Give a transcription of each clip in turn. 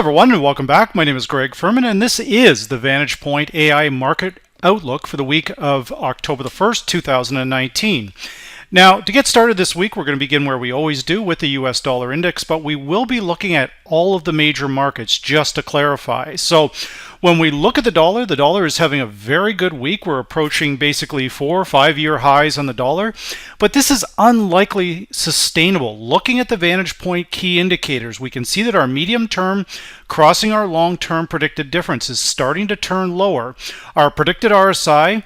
everyone, and welcome back. My name is Greg Furman, and this is the VantagePoint AI Market Outlook for the week of October the 1st, 2019. Now, to get started this week, we're going to begin where we always do with the US dollar index, but we will be looking at all of the major markets just to clarify. So when we look at the dollar is having a very good week. We're approaching basically 4 or 5 year highs on the dollar, but this is unlikely sustainable. Looking at the VantagePoint key indicators, we can see that our medium term crossing our long term predicted difference is starting to turn lower. Our predicted RSI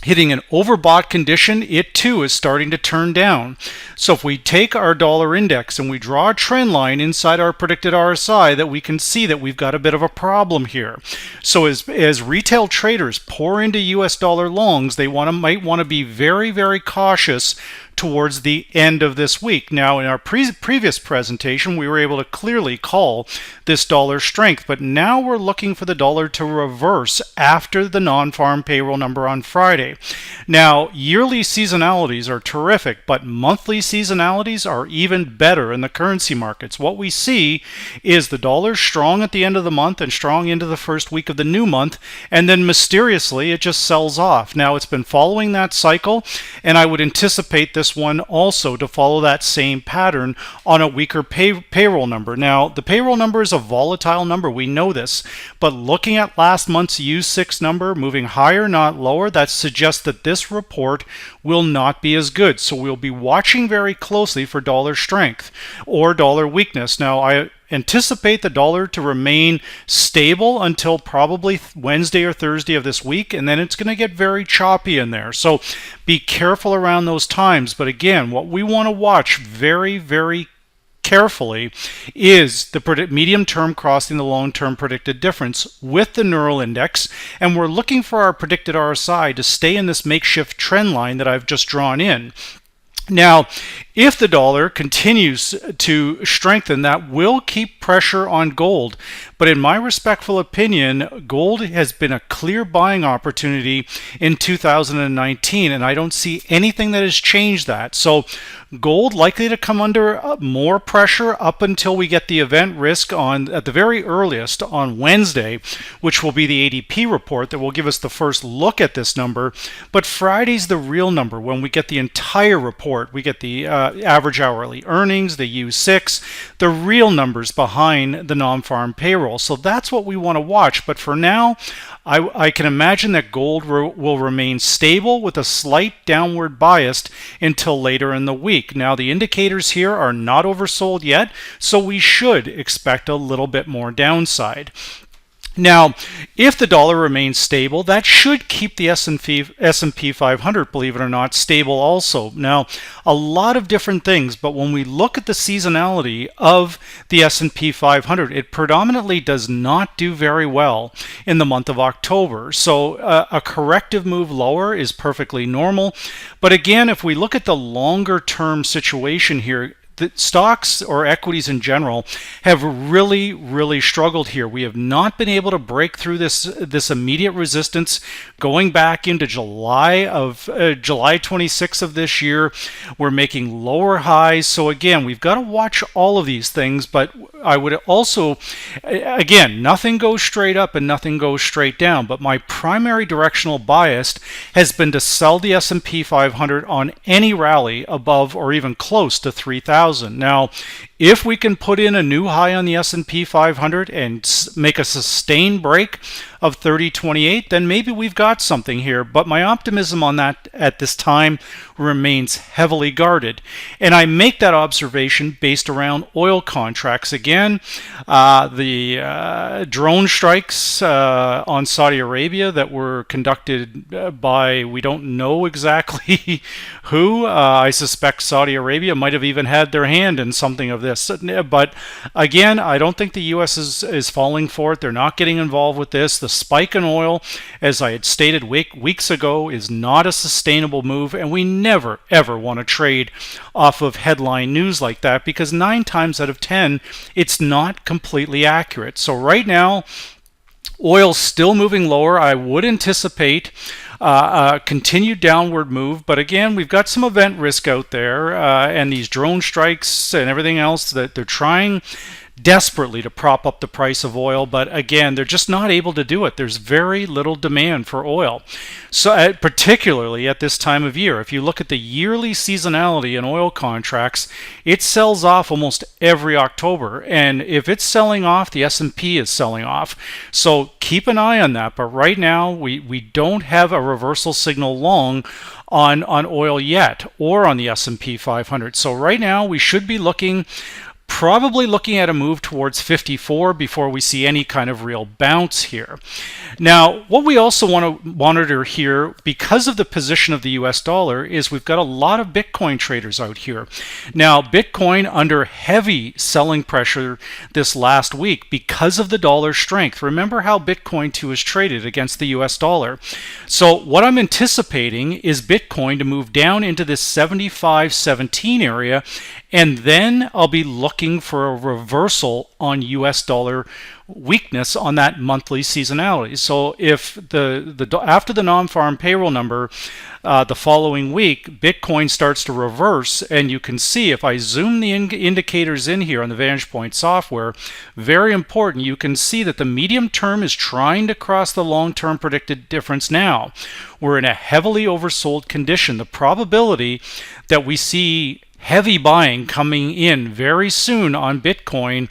hitting an overbought condition, it too is starting to turn down. So if we take our dollar index and we draw a trend line inside our predicted RSI, that we can see that we've got a bit of a problem here. So as retail traders pour into US dollar longs, they might want to be very, very cautious towards the end of this week. Now, in our previous presentation, we were able to clearly call this dollar strength, but now we're looking for the dollar to reverse after the non-farm payroll number on Friday. Now, yearly seasonalities are terrific, but monthly seasonalities are even better in the currency markets. What we see is the dollar strong at the end of the month and strong into the first week of the new month, and then mysteriously it just sells off. Now, it's been following that cycle, and I would anticipate this one also to follow that same pattern on a weaker payroll number. Now, the payroll number is a volatile number, we know this, but looking at last month's U6 number moving higher, not lower, that suggests that this report will not be as good. So we'll be watching very closely for dollar strength or dollar weakness. Now, I anticipate the dollar to remain stable until probably Wednesday or Thursday of this week, and then it's going to get very choppy in there. So be careful around those times. But again, what we want to watch very, very carefully is the medium term crossing the long term predicted difference with the neural index, and we're looking for our predicted RSI to stay in this makeshift trend line that I've just drawn in. Now, if the dollar continues to strengthen, that will keep pressure on gold. But in my respectful opinion, gold has been a clear buying opportunity in 2019, and I don't see anything that has changed that. So gold likely to come under more pressure up until we get the event risk on, at the very earliest, on Wednesday, which will be the ADP report that will give us the first look at this number. But Friday's the real number when we get the entire report. We get the average hourly earnings, the U6, the real numbers behind the non-farm payroll. So that's what we want to watch. But for now, I can imagine that gold will remain stable with a slight downward bias until later in the week. Now, the indicators here are not oversold yet, so we should expect a little bit more downside. Now, if the dollar remains stable, that should keep the S&P 500, believe it or not, stable also. Now, a lot of different things, but when we look at the seasonality of the S&P 500, it predominantly does not do very well in the month of October. So a corrective move lower is perfectly normal. But again, if we look at the longer term situation here, the stocks or equities in general have really, really struggled here. We have not been able to break through this immediate resistance going back into July 26th of this year. We're making lower highs. So again, we've got to watch all of these things, but I would also, again, nothing goes straight up and nothing goes straight down, but my primary directional bias has been to sell the S&P 500 on any rally above or even close to 3,000. Now, if we can put in a new high on the S&P 500 and make a sustained break of 30.28, then maybe we've got something here. But my optimism on that at this time remains heavily guarded. And I make that observation based around oil contracts. Again, the drone strikes on Saudi Arabia that were conducted by, we don't know exactly who. I suspect Saudi Arabia might have even had their hand in something of this. But again, I don't think the U.S. is falling for it. They're not getting involved with this. The spike in oil, as I had stated weeks ago, is not a sustainable move, and we never, ever want to trade off of headline news like that, because 9 times out of 10, it's not completely accurate. So right now, oil's still moving lower. I would anticipate a continued downward move, but again, we've got some event risk out there, and these drone strikes and everything else that they're trying desperately to prop up the price of oil, but again, they're just not able to do it. There's very little demand for oil. So particularly at this time of year, if you look at the yearly seasonality in oil contracts, it sells off almost every October, and if it's selling off, the S&P is selling off. So keep an eye on that, but right now we don't have a reversal signal long on oil yet, or on the S&P 500. So right now we should be probably looking at a move towards 54 before we see any kind of real bounce here. Now, what we also want to monitor here, because of the position of the US dollar, is we've got a lot of Bitcoin traders out here. Now, Bitcoin under heavy selling pressure this last week because of the dollar strength. Remember how Bitcoin too is traded against the US dollar. So what I'm anticipating is Bitcoin to move down into this 75.17 area, and then I'll be looking for a reversal on US dollar weakness on that monthly seasonality. So if after the non-farm payroll number the following week, Bitcoin starts to reverse, and you can see if I zoom the indicators in here on the VantagePoint software, very important, you can see that the medium term is trying to cross the long-term predicted difference now. We're in a heavily oversold condition. The probability that we see heavy buying coming in very soon on Bitcoin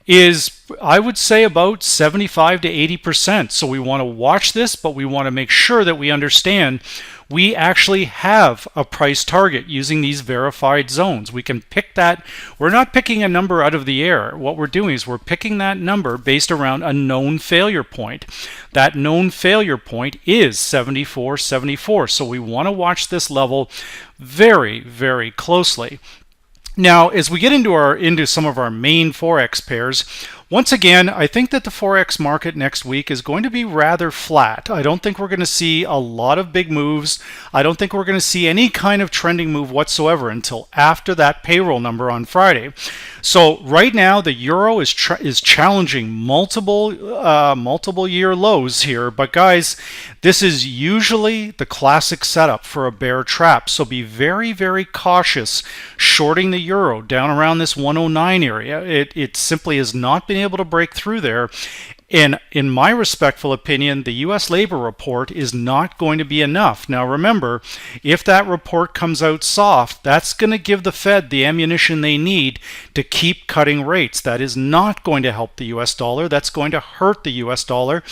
is, I would say, about 75 to 80%. So we want to watch this, but we want to make sure that we understand we actually have a price target using these verified zones. We can pick that. We're not picking a number out of the air. What we're doing is we're picking that number based around a known failure point. That known failure point is 74.74. So we want to watch this level very, very closely. Now, as we get into some of our main Forex pairs, once again, I think that the Forex market next week is going to be rather flat. I don't think we're going to see a lot of big moves. I don't think we're going to see any kind of trending move whatsoever until after that payroll number on Friday. So right now, the euro is challenging multiple year lows here. But guys, this is usually the classic setup for a bear trap. So be very, very cautious shorting the euro down around this 109 area. It simply has not been able to break through there. And in my respectful opinion, the U.S. labor report is not going to be enough. Now remember, if that report comes out soft, that's going to give the Fed the ammunition they need to keep cutting rates. That is not going to help the U.S. dollar. That's going to hurt the U.S. dollar.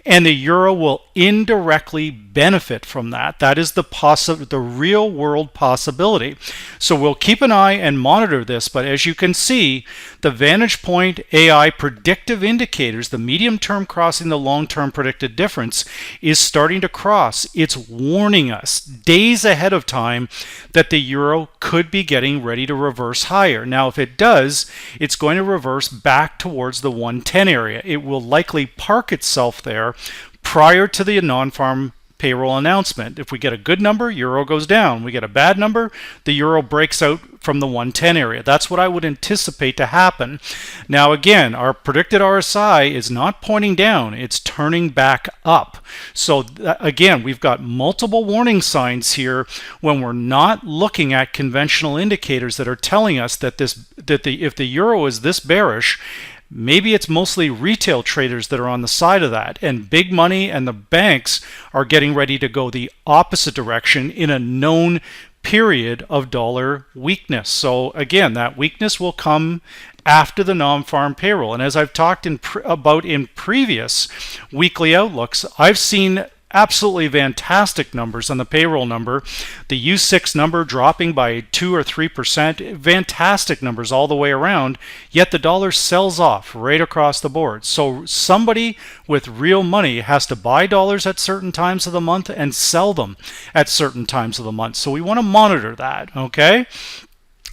And the euro will indirectly benefit from that. That is the real world possibility. So we'll keep an eye and monitor this. But as you can see, the VantagePoint AI predictive indicators, the medium term crossing the long-term predicted difference, is starting to cross. It's warning us days ahead of time that the euro could be getting ready to reverse higher. Now, if it does, it's going to reverse back towards the 110 area. It will likely park itself there prior to the non-farm payroll announcement. If we get a good number, euro goes down. We get a bad number, the euro breaks out from the 110 area. That's what I would anticipate to happen. Now again, our predicted RSI is not pointing down, it's turning back up. So again, we've got multiple warning signs here when we're not looking at conventional indicators that are telling us that if the euro is this bearish, maybe it's mostly retail traders that are on the side of that, and big money and the banks are getting ready to go the opposite direction in a known period of dollar weakness. So again, that weakness will come after the non-farm payroll. And as I've talked about in previous weekly outlooks, I've seen absolutely fantastic numbers on the payroll number. The U6 number dropping by 2 or 3%, fantastic numbers all the way around, yet the dollar sells off right across the board. So somebody with real money has to buy dollars at certain times of the month and sell them at certain times of the month. So we want to monitor that, okay?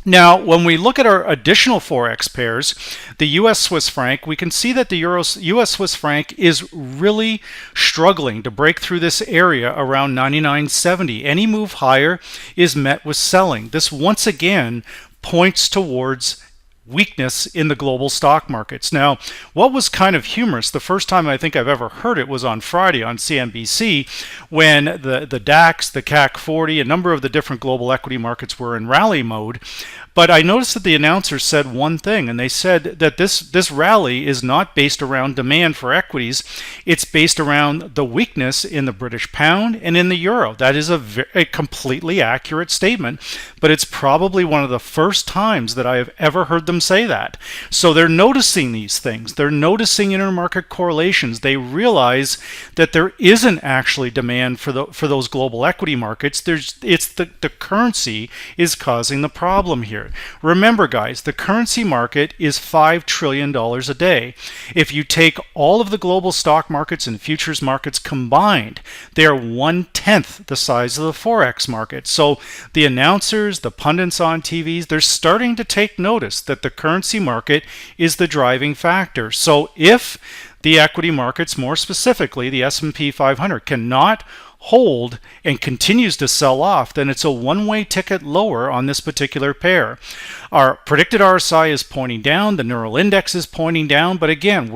Now, when we look at our additional Forex pairs, the US Swiss franc, we can see that the US Swiss franc is really struggling to break through this area around 99.70. Any move higher is met with selling. This once again points towards weakness in the global stock markets. Now, what was kind of humorous, the first time I think I've ever heard it was on Friday on CNBC, when the DAX, the CAC 40, a number of the different global equity markets were in rally mode. But I noticed that the announcers said one thing, and they said that this rally is not based around demand for equities. It's based around the weakness in the British pound and in the euro. That is a completely accurate statement, but it's probably one of the first times that I have ever heard them say that. So they're noticing these things. They're noticing intermarket correlations. They realize that there isn't actually demand for those global equity markets. It's the currency is causing the problem here. Remember, guys, the currency market is $5 trillion a day. If you take all of the global stock markets and futures markets combined, they are 1/10 the size of the Forex market. So the announcers, the pundits on TVs, they're starting to take notice that the currency market is the driving factor. So if the equity markets, more specifically the S&P 500, cannot hold and continues to sell off, then it's a one-way ticket lower on this particular pair. Our predicted RSI is pointing down, the neural index is pointing down, but again,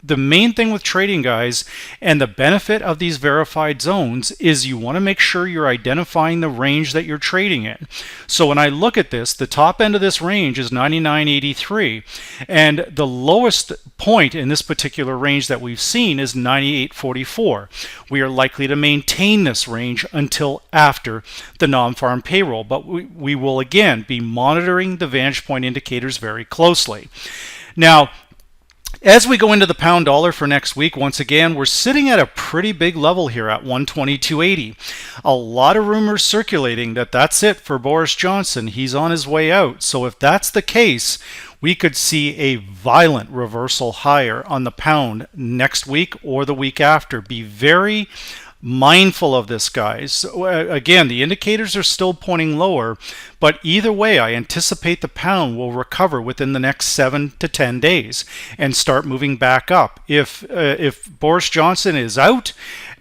the main thing with trading, guys, and the benefit of these verified zones is you want to make sure you're identifying the range that you're trading in. So when I look at this, the top end of this range is 99.83, and the lowest point in this particular range that we've seen is 98.44. We are likely to maintain this range until after the non-farm payroll, but we will again be monitoring the VantagePoint indicators very closely. Now, as we go into the pound dollar for next week, once again, we're sitting at a pretty big level here at 122.80. A lot of rumors circulating that that's it for Boris Johnson. He's on his way out. So if that's the case, we could see a violent reversal higher on the pound next week or the week after. Be very mindful of this, guys. Again, the indicators are still pointing lower, but either way, I anticipate the pound will recover within the next 7 to 10 days and start moving back up. If Boris Johnson is out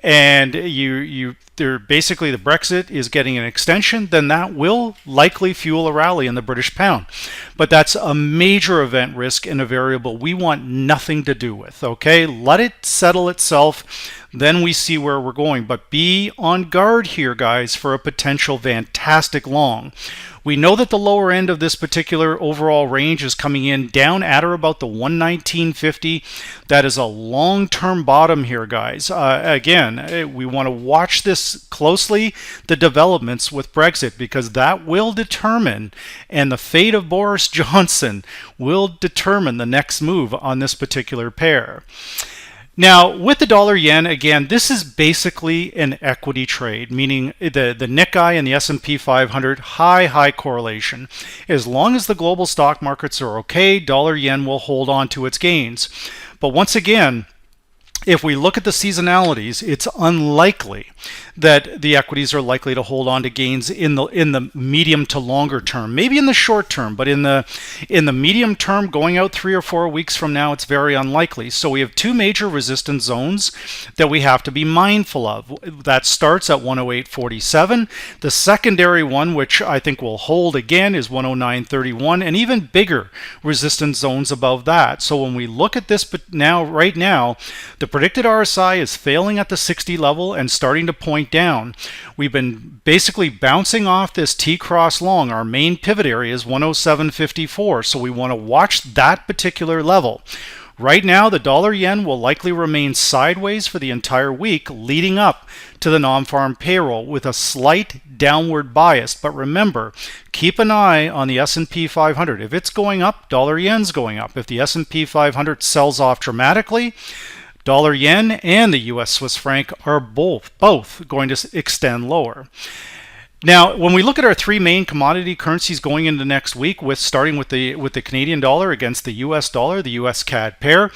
and basically the Brexit is getting an extension, then that will likely fuel a rally in the British pound. But that's a major event risk and a variable we want nothing to do with, okay? Let it settle itself, then we see where we're going. But be on guard here, guys, for a potential fantastic long. We know that the lower end of this particular overall range is coming in down at or about the 119.50. That is a long-term bottom here, guys. Again, we want to watch this closely, the developments with Brexit, because that will determine, and the fate of Boris Johnson will determine the next move on this particular pair. Now, with the dollar yen, again, this is basically an equity trade, meaning the Nikkei and the S&P 500, high correlation. As long as the global stock markets are okay, dollar yen will hold on to its gains. But once again, if we look at the seasonalities, it's unlikely that the equities are likely to hold on to gains in the medium to longer term. Maybe in the short term, but in the medium term, going out 3 or 4 weeks from now, it's very unlikely. So we have two major resistance zones that we have to be mindful of. That starts at 108.47. The secondary one, which I think will hold again, is 109.31, and even bigger resistance zones above that. So when we look at this, but right now, the predicted RSI is failing at the 60 level and starting to point down. We've been basically bouncing off this T-cross long. Our main pivot area is 107.54, so we want to watch that particular level. Right now, the dollar yen will likely remain sideways for the entire week leading up to the non-farm payroll with a slight downward bias. But remember, keep an eye on the S&P 500. If it's going up, dollar yen's going up. If the S&P 500 sells off dramatically, dollar yen and the US Swiss franc are both going to extend lower. Now, when we look at our three main commodity currencies going into next week, starting with the Canadian dollar against the US dollar, the USCAD pair,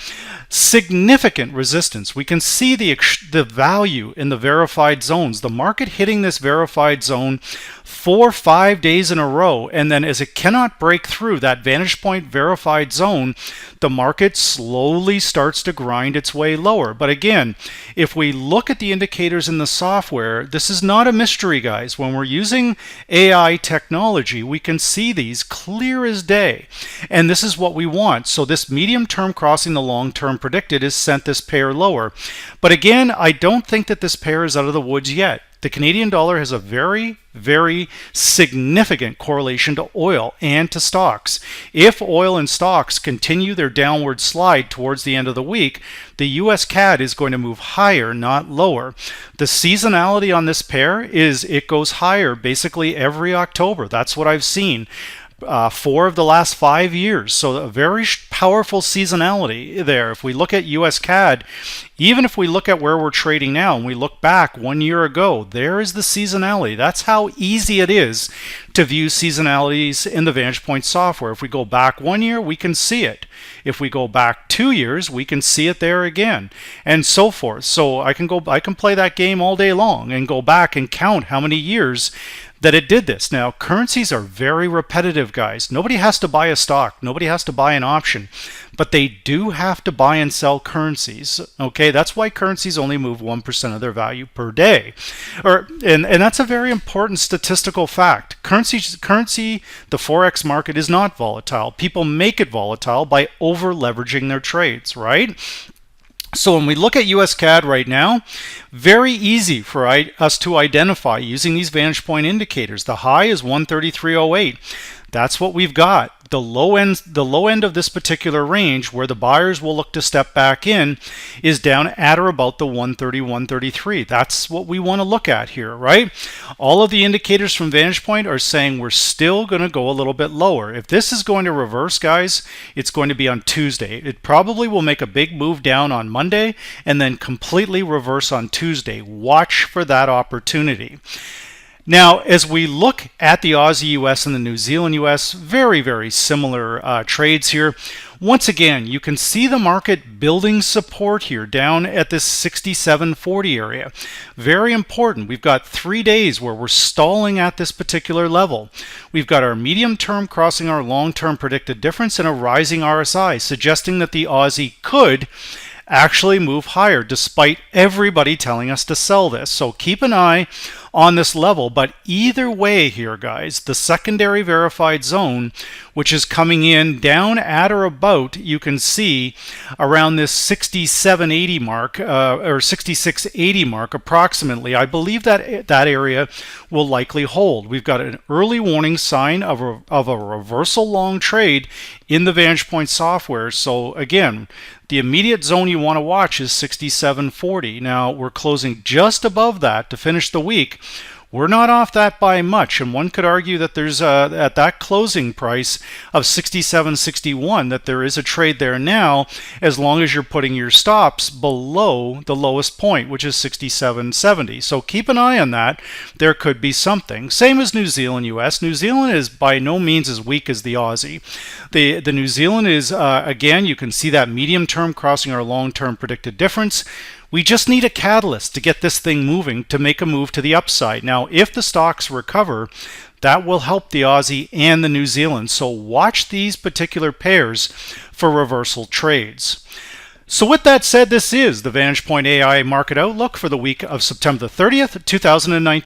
significant resistance. We can see the value in the verified zones. The market hitting this verified zone 4 or 5 days in a row, and then as it cannot break through that VantagePoint verified zone, the market slowly starts to grind its way lower. But again, if we look at the indicators in the software, this is not a mystery, guys. When we're using AI technology, we can see these clear as day. And this is what we want. So this medium term crossing the long term predicted has sent this pair lower. But again, I don't think that this pair is out of the woods yet. The Canadian dollar has a very, very significant correlation to oil and to stocks. If oil and stocks continue their downward slide towards the end of the week, the USCAD is going to move higher, not lower. The seasonality on this pair is it goes higher basically every October. That's what I've seen. 4 of the last 5 years. So a very powerful seasonality there. If we look at USCAD, even if we look at where we're trading now and we look back 1 year ago, there is the seasonality. That's how easy it is to view seasonalities in the VantagePoint software. If we go back 1 year, we can see it. If we go back 2 years, we can see it there again, and so forth. So I can play that game all day long and go back and count how many years that it did this. Now, currencies are very repetitive, guys. Nobody has to buy a stock. Nobody has to buy an option. But they do have to buy and sell currencies. Okay, that's why currencies only move 1% of their value per day. And that's a very important statistical fact. Currency, the Forex market is not volatile. People make it volatile by over leveraging their trades, right? So when we look at USCAD right now, very easy for us to identify using these VantagePoint indicators. The high is 133.08. That's what we've got. The low end of this particular range, where the buyers will look to step back in, is down at or about the 130, 133. That's what we want to look at here, right? All of the indicators from VantagePoint are saying we're still going to go a little bit lower. If this is going to reverse, guys, it's going to be on Tuesday. It probably will make a big move down on Monday and then completely reverse on Tuesday. Watch for that opportunity. Now, as we look at the Aussie US and the New Zealand US, very, very similar trades here. Once again, you can see the market building support here down at this 67.40 area. Very important. We've got 3 days where we're stalling at this particular level. We've got our medium term crossing our long term predicted difference and a rising RSI, suggesting that the Aussie could actually move higher despite everybody telling us to sell this. So keep an eye on this level, but either way here, guys, the secondary verified zone, which is coming in down at or about, you can see around this 67.80 mark or 66.80 mark approximately. I believe that that area will likely hold. We've got an early warning sign of a reversal long trade in the VantagePoint software. So again, the immediate zone you want to watch is 67.40. Now we're closing just above that to finish the week. We're not off that by much, and one could argue that there's at that closing price of 67.61 that there is a trade there now, as long as you're putting your stops below the lowest point, which is 67.70. So keep an eye on that. There could be something. Same as New Zealand US. New Zealand is by no means as weak as the Aussie. The New Zealand is again, you can see that medium term crossing our long term predicted difference. We just need a catalyst to get this thing moving, to make a move to the upside. Now, if the stocks recover, that will help the Aussie and the New Zealand. So watch these particular pairs for reversal trades. So with that said, this is the VantagePoint AI Market Outlook for the week of September the 30th, 2019.